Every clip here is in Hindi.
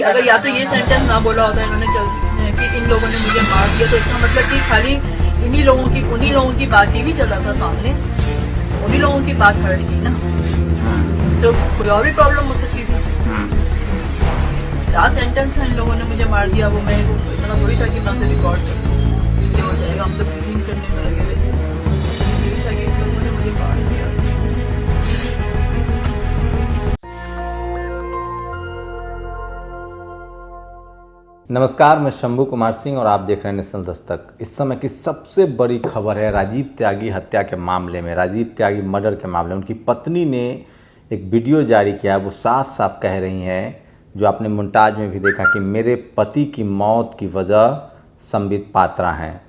अगर या तो ये सेंटेंस ना बोला होता इन्होंने कि इन लोगों ने मुझे मार दिया, तो इसका मतलब कि खाली उन्हीं लोगों की बात ही भी चला था सामने, उन्हीं लोगों की बात हट गई ना, तो कोई और भी प्रॉब्लम हो सकती थी। क्या सेंटेंस है इन लोगों ने मुझे मार दिया, वो मैं इतना थोड़ी था कि मैं उसे रिकॉर्ड कर हो जाएगा। हम तो प्लीज करने में लगे थे, इन लोगों ने मुझे मार दिया। नमस्कार, मैं शंभू कुमार सिंह और आप देख रहे हैं नेशनल दस्तक। इस समय की सबसे बड़ी खबर है राजीव त्यागी हत्या के मामले में, राजीव त्यागी मर्डर के मामले में। उनकी पत्नी ने एक वीडियो जारी किया, वो साफ साफ कह रही हैं, जो आपने मोन्टाज में भी देखा, कि मेरे पति की मौत की वजह संबित पात्रा हैं।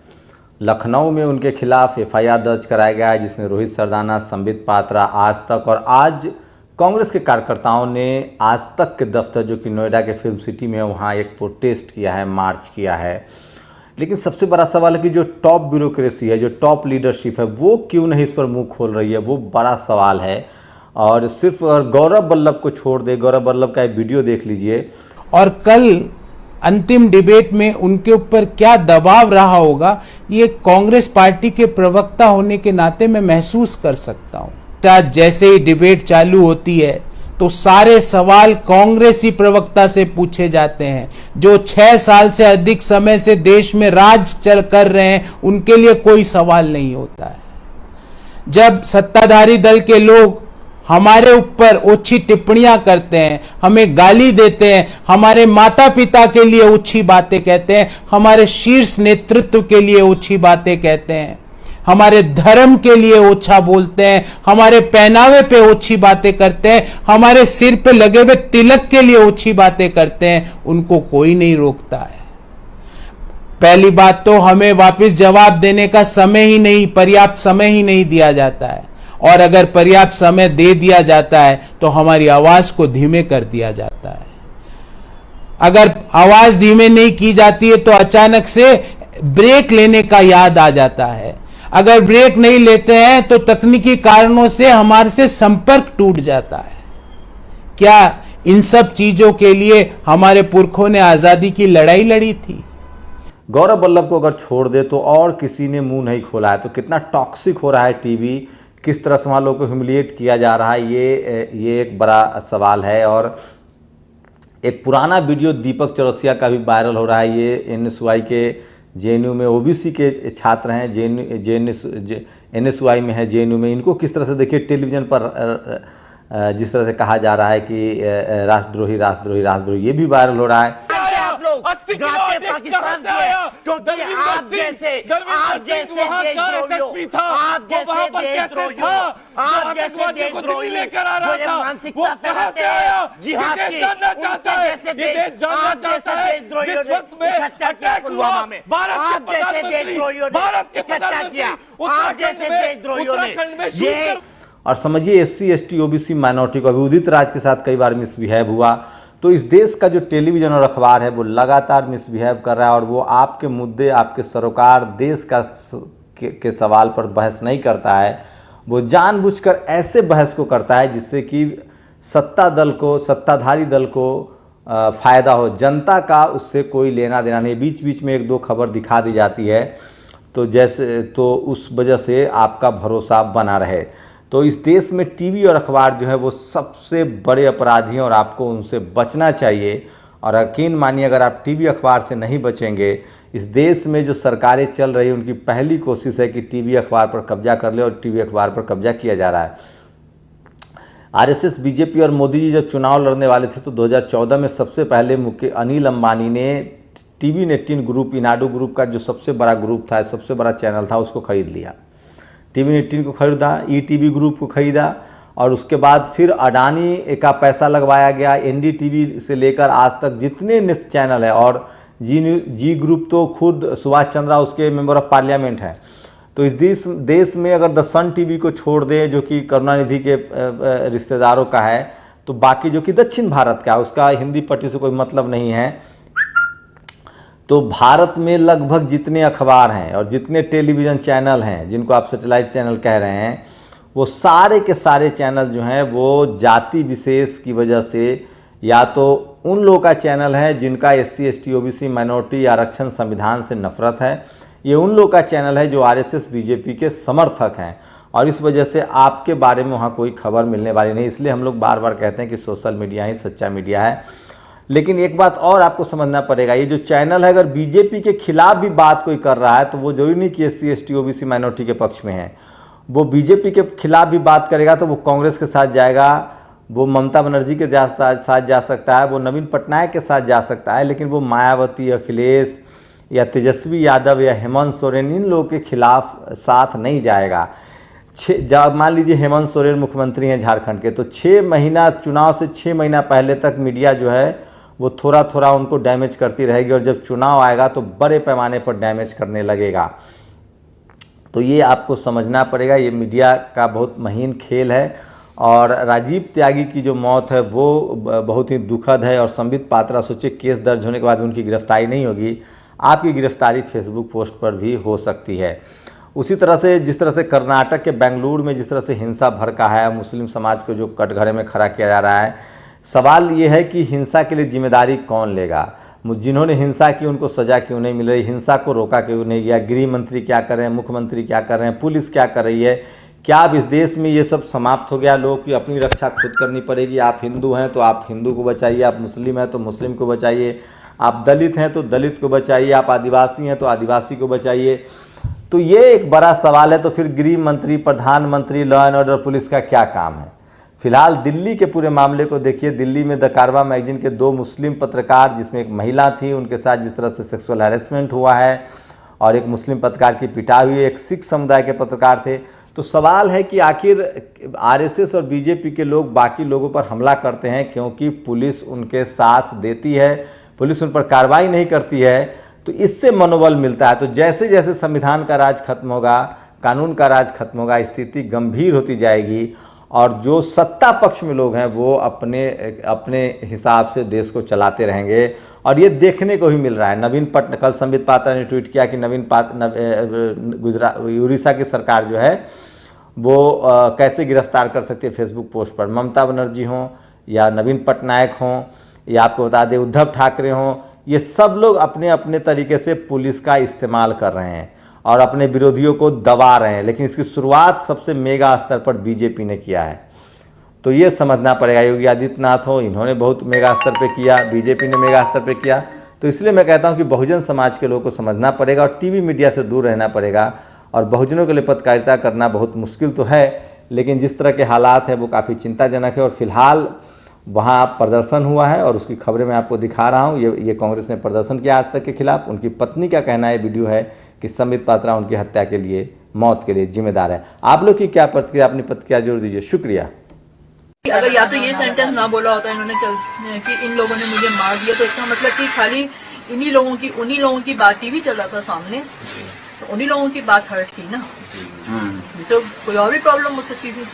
लखनऊ में उनके खिलाफ एफआईआर दर्ज कराया गया है, जिसमें रोहित सरदाना, संबित पात्रा, आज तक और आज कांग्रेस के कार्यकर्ताओं ने आज तक के दफ्तर, जो कि नोएडा के फिल्म सिटी में है, वहाँ एक प्रोटेस्ट किया है, मार्च किया है। लेकिन सबसे बड़ा सवाल है कि जो टॉप ब्यूरोक्रेसी है, जो टॉप लीडरशिप है, वो क्यों नहीं इस पर मुंह खोल रही है, वो बड़ा सवाल है। और सिर्फ गौरव वल्लभ को छोड़ दे, गौरव वल्लभ का एक वीडियो देख लीजिए। और कल अंतिम डिबेट में उनके ऊपर क्या दबाव रहा होगा, ये कांग्रेस पार्टी के प्रवक्ता होने के नाते मैं महसूस कर सकता हूँ। जैसे ही डिबेट चालू होती है तो सारे सवाल कांग्रेसी प्रवक्ता से पूछे जाते हैं, जो 6 साल से अधिक समय से देश में राज कर रहे हैं, उनके लिए कोई सवाल नहीं होता है। जब सत्ताधारी दल के लोग हमारे ऊपर ओछी टिप्पणियां करते हैं, हमें गाली देते हैं, हमारे माता पिता के लिए ओछी बातें कहते हैं, हमारे शीर्ष नेतृत्व के लिए ओछी बातें कहते हैं, हमारे धर्म के लिए ओछा बोलते हैं, हमारे पहनावे पे ओछी बातें करते हैं, हमारे सिर पे लगे हुए तिलक के लिए ओछी बातें करते हैं, उनको कोई नहीं रोकता है। पहली बात तो हमें वापस जवाब देने का समय ही नहीं, पर्याप्त समय ही नहीं दिया जाता है, और अगर पर्याप्त समय दे दिया जाता है तो हमारी आवाज को धीमे कर दिया जाता है। अगर आवाज धीमे नहीं की जाती है तो अचानक से ब्रेक लेने का याद आ जाता है। अगर ब्रेक नहीं लेते हैं तो तकनीकी कारणों से हमारे से संपर्क टूट जाता है। क्या इन सब चीजों के लिए हमारे पुरखों ने आजादी की लड़ाई लड़ी थी? गौरव वल्लभ को अगर छोड़ दे तो और किसी ने मुंह नहीं खोला है। तो कितना टॉक्सिक हो रहा है टीवी, किस तरह से वहाँ लोगों को ह्यूमिलिएट किया जा रहा है, ये एक बड़ा सवाल है। और एक पुराना वीडियो दीपक चौरसिया का भी वायरल हो रहा है। ये एनएसयूआई के जेएनयू में ओबीसी के छात्र हैं, एनएसयूआई में है, जेएनयू में। इनको किस तरह से देखिए टेलीविज़न पर जिस तरह से कहा जा रहा है कि राष्ट्रद्रोही राष्ट्रद्रोही राष्ट्रद्रोही, ये भी वायरल हो रहा है। 80 किलो पाकिस्तान से आया, क्योंकि आप जैसे देशद्रोही था, आप जैसे देशद्रोही लेकर आ रहा था, मानसिकता फैलाते हैं, जिहाद की जानना चाहता है, ये देश जानना चाहता है। जिस वक्त में अटैक हुआ भारत के प्रधानमंत्री, आप जैसे देशद्रोहियों ने ये। और समझिए एससी एसटी ओबीसी माइनॉरिटी को, अभी उदित राज के साथ कई बार मिसबिहेव हुआ। तो इस देश का जो टेलीविज़न और अखबार है वो लगातार मिसबिहेव कर रहा है, और वो आपके मुद्दे, आपके सरोकार, देश का के सवाल पर बहस नहीं करता है। वो जानबूझकर ऐसे बहस को करता है जिससे कि सत्ताधारी दल को फ़ायदा हो, जनता का उससे कोई लेना देना नहीं। बीच बीच में 1-2 खबर दिखा दी जाती है तो उस वजह से आपका भरोसा बना रहे। तो इस देश में टीवी और अखबार जो है वो सबसे बड़े अपराधी हैं, और आपको उनसे बचना चाहिए। और यकीन मानिए, अगर आप टीवी अखबार से नहीं बचेंगे, इस देश में जो सरकारें चल रही हैं उनकी पहली कोशिश है कि टीवी अखबार पर कब्जा कर ले, और टीवी अखबार पर कब्जा किया जा रहा है। आरएसएस, बीजेपी और मोदी जी जब चुनाव लड़ने वाले थे तो 2014 में सबसे पहले मुख्य अनिल अंबानी ने TV18 ग्रुप, इनाडू ग्रुप का जो सबसे बड़ा ग्रुप था, सबसे बड़ा चैनल था, उसको खरीद लिया। TV18 को खरीदा, ईटीवी ग्रुप को खरीदा, और उसके बाद फिर अडानी का पैसा लगवाया गया। NDTV से लेकर आज तक जितने चैनल है, और जी ग्रुप तो खुद सुभाष चंद्रा उसके मेंबर ऑफ पार्लियामेंट हैं। तो इस देश में अगर द सन टीवी को छोड़ दें, जो कि करुणानिधि के रिश्तेदारों का है, तो बाकी जो कि दक्षिण भारत का है, उसका हिंदी पट्टी से कोई मतलब नहीं है। तो भारत में लगभग जितने अखबार हैं और जितने टेलीविज़न चैनल हैं, जिनको आप सैटेलाइट चैनल कह रहे हैं, वो सारे के सारे चैनल जो हैं वो जाति विशेष की वजह से या तो उन लोगों का चैनल है जिनका SC ST OBC माइनॉरिटी आरक्षण संविधान से नफरत है। ये उन लोगों का चैनल है जो RSS BJP के समर्थक हैं और इस वजह से आपके बारे में वहाँ कोई खबर मिलने वाली नहीं। इसलिए हम लोग बार बार कहते हैं कि सोशल मीडिया ही सच्चा मीडिया है। लेकिन एक बात और आपको समझना पड़ेगा, ये जो चैनल है अगर बीजेपी के खिलाफ भी बात कोई कर रहा है तो वो जरूरी नहीं कि SC ST OBC माइनॉरिटी के पक्ष में है। वो बीजेपी के खिलाफ भी बात करेगा तो वो कांग्रेस के साथ जाएगा, वो ममता बनर्जी के साथ जा सकता है, वो नवीन पटनायक के साथ जा सकता है, लेकिन वो मायावती, अखिलेश या तेजस्वी यादव या हेमंत सोरेन इन लोगों के खिलाफ साथ नहीं जाएगा। मान लीजिए हेमंत सोरेन मुख्यमंत्री हैं झारखंड के, तो 6 महीना चुनाव से 6 महीना पहले तक मीडिया जो है वो थोड़ा थोड़ा उनको डैमेज करती रहेगी और जब चुनाव आएगा तो बड़े पैमाने पर डैमेज करने लगेगा। तो ये आपको समझना पड़ेगा, ये मीडिया का बहुत महीन खेल है। और राजीव त्यागी की जो मौत है वो बहुत ही दुखद है। और संबित पात्रा, सोचिए केस दर्ज होने के बाद उनकी गिरफ्तारी नहीं होगी, आपकी गिरफ्तारी फेसबुक पोस्ट पर भी हो सकती है। उसी तरह से जिस तरह से कर्नाटक के बेंगलुरु में जिस तरह से हिंसा भड़का है, मुस्लिम समाज को जो कटघरे में खड़ा किया जा रहा है, सवाल ये है कि हिंसा के लिए जिम्मेदारी कौन लेगा? जिन्होंने हिंसा की उनको सज़ा क्यों नहीं मिल रही? हिंसा को रोका क्यों नहीं गया? गृह मंत्री क्या कर रहे हैं, मुख्यमंत्री क्या कर रहे हैं, पुलिस क्या कर रही है? क्या अब इस देश में ये सब समाप्त हो गया? लोगों की अपनी रक्षा खुद करनी पड़ेगी। आप हिंदू हैं तो आप हिंदू को बचाइए, आप मुस्लिम हैं तो मुस्लिम को बचाइए, आप दलित हैं तो दलित को बचाइए, आप आदिवासी हैं तो आदिवासी को बचाइए। तो ये एक बड़ा सवाल है। तो फिर गृह मंत्री, प्रधानमंत्री, लॉ एंड ऑर्डर, पुलिस का क्या काम है? फिलहाल दिल्ली के पूरे मामले को देखिए। दिल्ली में द कारवा मैगजीन के 2 मुस्लिम पत्रकार, जिसमें एक महिला थी, उनके साथ जिस तरह से सेक्सुअल हैरेसमेंट हुआ है और एक मुस्लिम पत्रकार की पिटाई हुई, एक सिख समुदाय के पत्रकार थे। तो सवाल है कि आखिर RSS और बीजेपी के लोग बाकी लोगों पर हमला करते हैं क्योंकि पुलिस उनके साथ देती है, पुलिस उन पर कार्रवाई नहीं करती है, तो इससे मनोबल मिलता है। तो जैसे जैसे संविधान का राज खत्म होगा, कानून का राज खत्म होगा, स्थिति गंभीर होती जाएगी और जो सत्ता पक्ष में लोग हैं वो अपने हिसाब से देश को चलाते रहेंगे। और ये देखने को ही मिल रहा है। कल संबित पात्रा ने ट्वीट किया कि उड़ीसा की सरकार जो है वो कैसे गिरफ्तार कर सकती है फेसबुक पोस्ट पर। ममता बनर्जी हों या नवीन पटनायक हों या आपको बता दें उद्धव ठाकरे हों, ये सब लोग अपने अपने तरीके से पुलिस का इस्तेमाल कर रहे हैं और अपने विरोधियों को दबा रहे हैं। लेकिन इसकी शुरुआत सबसे मेगा स्तर पर बीजेपी ने किया है। तो ये समझना पड़ेगा। योगी आदित्यनाथ हो, इन्होंने बहुत मेगा स्तर पे किया, बीजेपी ने मेगा स्तर पे किया। तो इसलिए मैं कहता हूँ कि बहुजन समाज के लोगों को समझना पड़ेगा और टीवी मीडिया से दूर रहना पड़ेगा। और बहुजनों के लिए पत्रकारिता करना बहुत मुश्किल तो है, लेकिन जिस तरह के हालात हैं वो काफ़ी चिंताजनक है। और फिलहाल वहाँ प्रदर्शन हुआ है और उसकी खबरें मैं आपको दिखा रहा हूँ। ये कांग्रेस ने प्रदर्शन किया आज तक के खिलाफ। उनकी पत्नी का कहना है, वीडियो है, कि संबित पात्रा उनकी हत्या के लिए, मौत के लिए जिम्मेदार है। आप लोग की क्या प्रतिक्रिया, अपनी प्रतिक्रिया जोड़ दीजिए। शुक्रिया। अगर या तो ये सेंटेंस ना बोला होता इन्होंने कि इन लोगों ने मुझे मार दिया, तो इसका मतलब कि खाली उन्हीं लोगों की बात ही भी चल रहा था सामने, तो उन्हीं लोगों की बात हर्ट की ना। तो कोई और भी प्रॉब्लम हो सकती थी।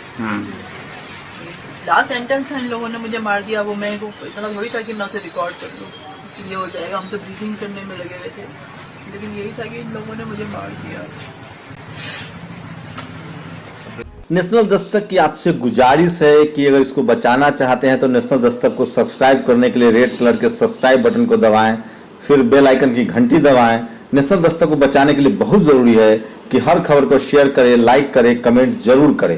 लास्ट सेंटेंस है इन लोगों ने मुझे मार दिया, वो मैं को इतना थोड़ी था कि मैं उसे रिकॉर्ड कर लूँ, इसलिए हो जाएगा। हम तो ब्रीथिंग करने में लगे हुए थे, लेकिन यही था कि इन लोगों ने मुझे मार दिया। नेशनल दस्तक की आपसे गुजारिश है कि अगर इसको बचाना चाहते हैं तो नेशनल दस्तक को सब्सक्राइब करने के लिए रेड कलर के सब्सक्राइब बटन को दबाएं, फिर बेल आइकन की घंटी दबाएं। नेशनल दस्तक को बचाने के लिए बहुत जरूरी है कि हर खबर को शेयर करें, लाइक करें, कमेंट जरूर करें।